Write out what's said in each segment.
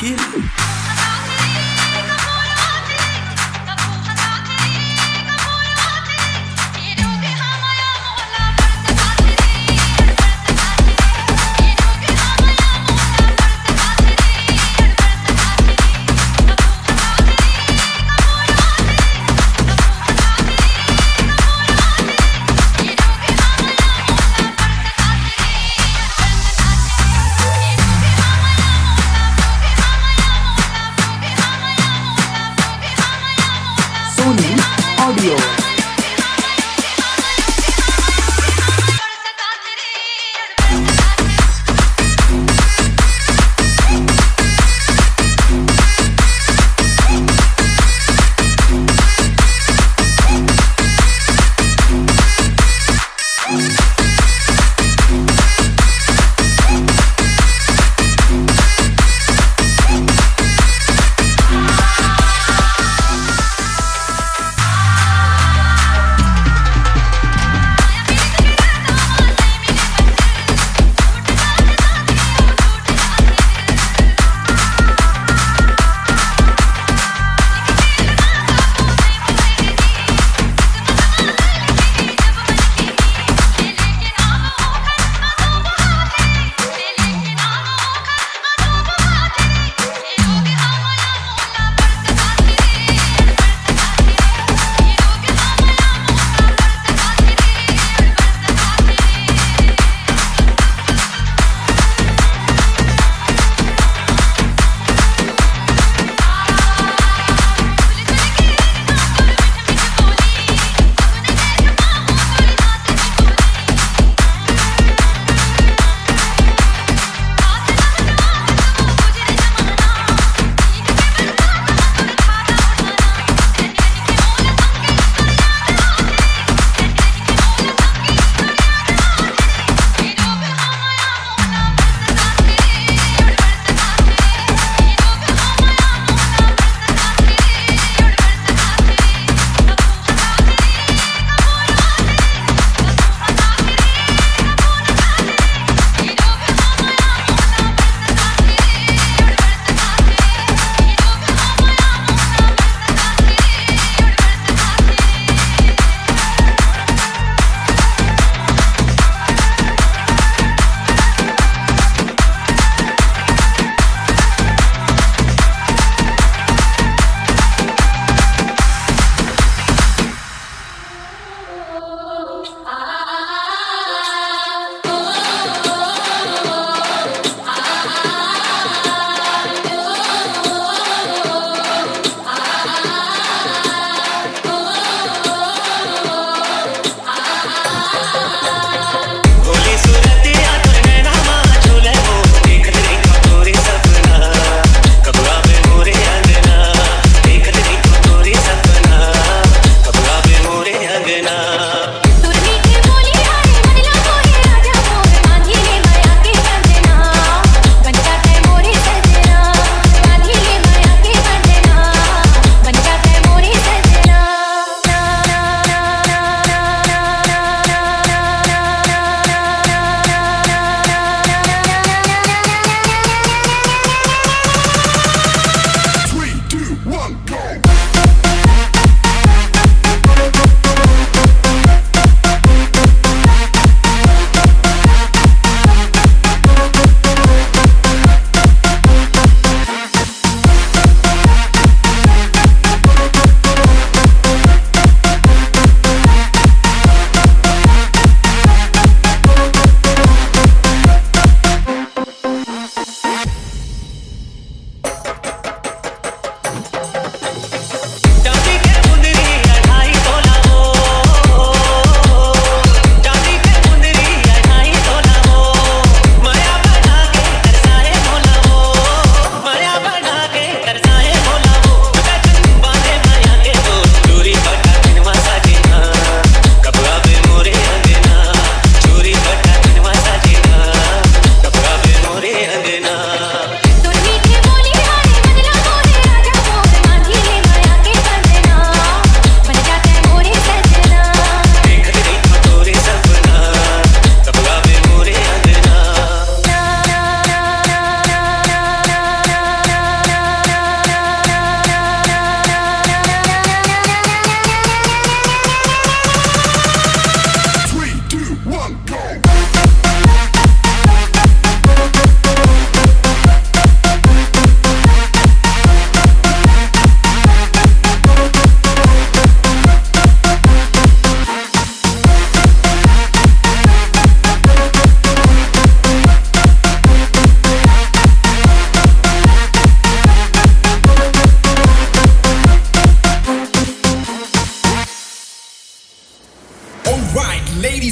chill.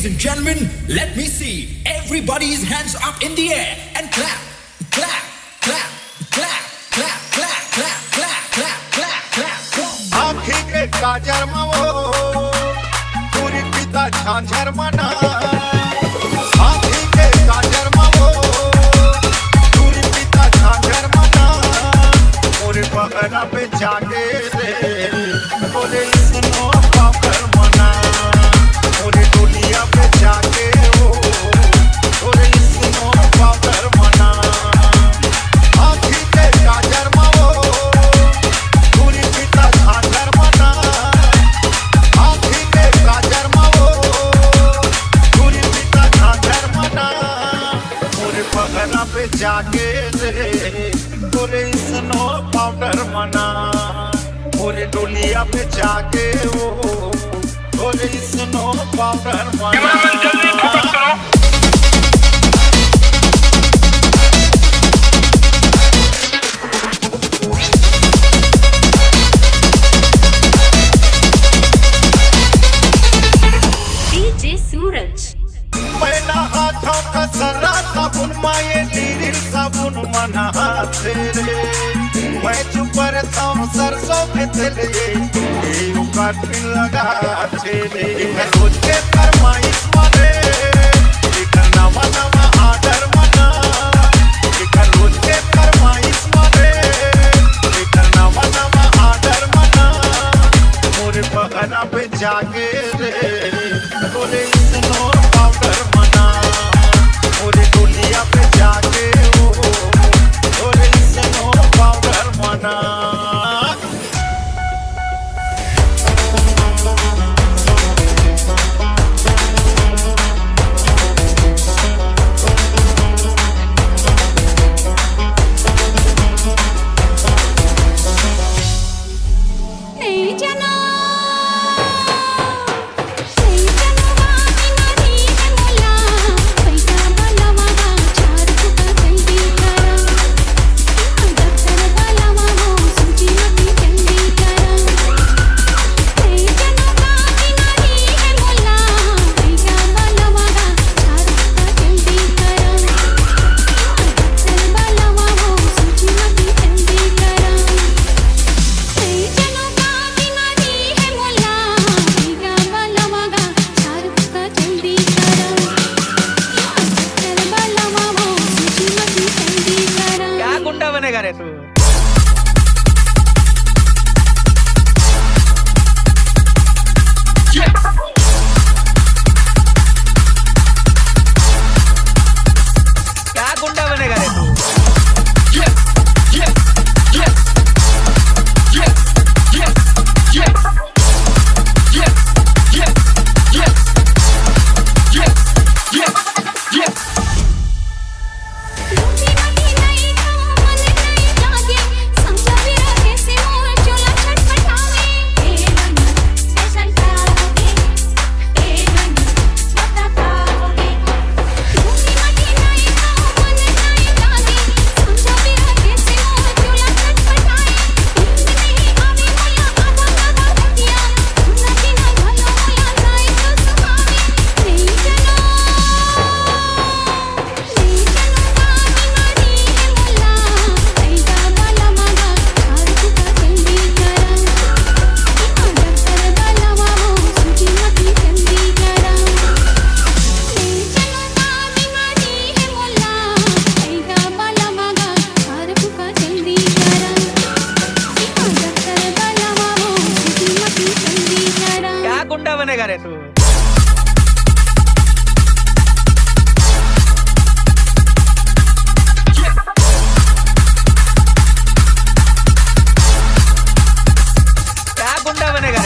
Ladies and gentlemen, let me see everybody's hands up in the air and clap, clap, clap, clap, clap, clap, clap, clap, clap, clap, clap. आँखी के काजर मवो पूरी पिता झांझर मना आँखी के काजर मवो पूरी पिता झांझर मना पूरे पगड़ा पे जागे रे पूरे सुनो पाकर मना पूरे दुनिया पे जाके हो पूरे सुनो पाकर मना आँखी के काजर मवो पूरी पिता झांझर मना आँखी के काजर मवो पूरी पिता झांझर मना पूरे पगड़ा पे जाके रे पूरे स्नो पाउडर मना पूरे डोलिया पे जाके हो पूरे स्नो पाउडर मना डीजे सूरज पहिला हाथों का सरा साबुन माये नीरी साबुन मना हाथे रे मैं चुप रहता हूँ सरसों के तेल ये उकाट लगा थे रे रोज के फरमाइश मारे नवा नवा आर्डर मना रोज के फरमाइश मारे नवा नवा आर्डर मना मोरे पगड़ा पे जागे रे बोले स्नो पाउडर मना पूरी दुनिया पे जाके हो बोले स्नो पाउडर मना नहीं जना बनेगा रे तू क्या गुंडा बनेगा रे तू गुंडा बनेगा रे तू क्या गुंडा बनेगा